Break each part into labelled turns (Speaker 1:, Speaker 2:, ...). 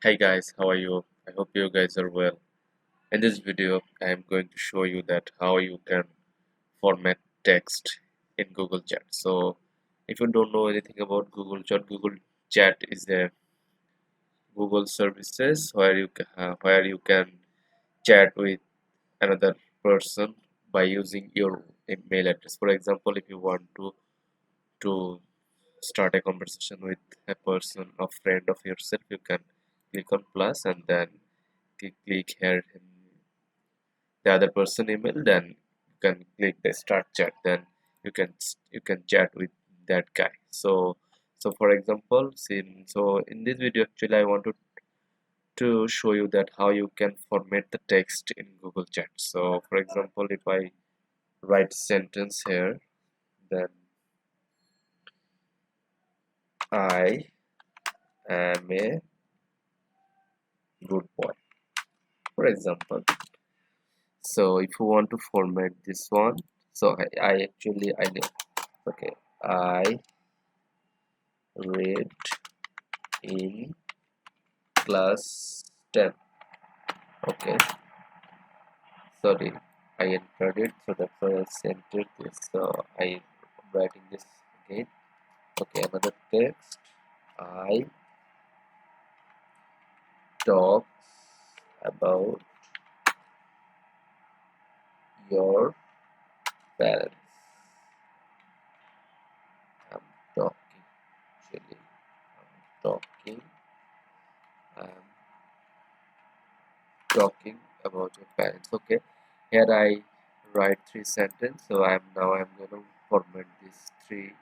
Speaker 1: Hi guys, how are you? I hope you guys are well. In this video, I am going to show you that how you can format text in Google Chat. So, if you don't know anything about Google Chat is a Google services where you can chat with another person by using your email address. For example, if you want to start a conversation with a person, a friend of yourself, you can click on plus and then click here in the other person email, then you can click the start chat, then you can chat with that guy. So for example, in this video actually I wanted to show you that how you can format the text in Google Chat. So for example, if I write sentence here, then I am a good boy, for example. So if you want to format this one, so I know, okay, I read in class 10. Okay, sorry, I entered it, so that's why I centered this. So I am writing this again. Okay, another text. I talk about your parents. I'm talking, actually, talking, I'm talking about your parents. Okay, here I write three sentences. So I'm gonna format these three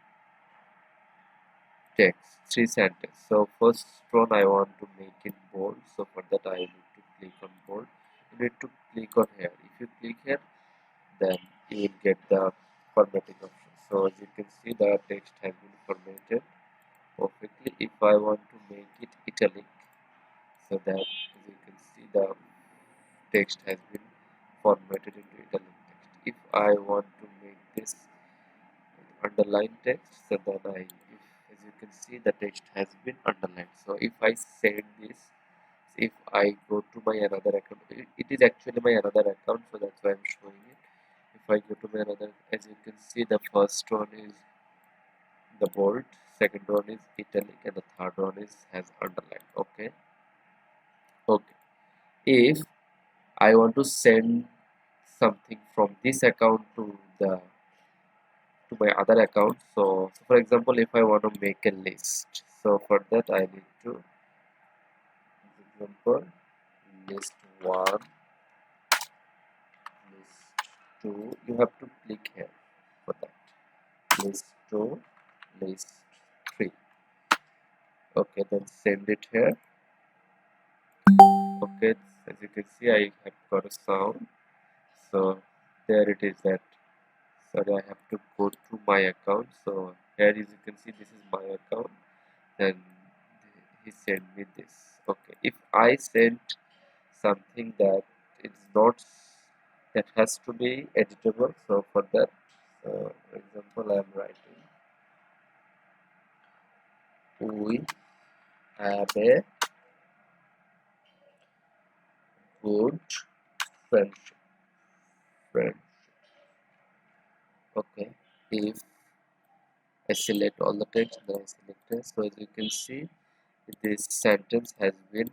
Speaker 1: sentences. So first one I want to make in bold. So for that I need to click on bold. You need to click on here. If you click here, then you will get the formatting option. So as you can see, the text has been formatted perfectly. If I want to make it italic, so that as you can see, the text has been formatted into italic text. If I want to make this underline text, so then as you can see, the text has been underlined. So if I send this, if I go to my another account, it is actually my another account, so that's why I'm showing it. If I go to my another, as you can see, the first one is the bold, second one is italic, and the third one is has underlined. Okay, okay. If I want to send something from this account to my other account, so for example, if I want to make a list, so for that I need to, example, list 1, list 2, you have to click here for that, list 2, list 3. Okay, then send it here. Okay, as you can see, I have got a sound. So there it is. That sorry, I have to go to my account. So here, as you can see, this is my account. Then he sent me this. Okay, if I sent something that it's not, that has to be editable. So for that, for example, I am writing, we have a good friendship. Friend. Okay, if I select all the text, then I select it. So as you can see, this sentence has been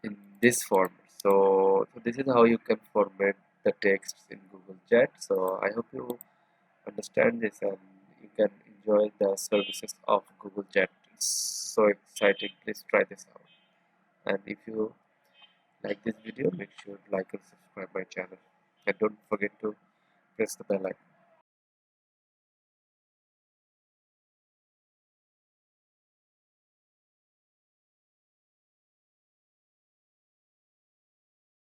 Speaker 1: in this format. So this is how you can format the text in Google Chat. So I hope you understand this and you can enjoy the services of Google Chat. It's so exciting. Please try this out. And if you like this video, make sure to like and subscribe my channel. And don't forget to press the bell icon.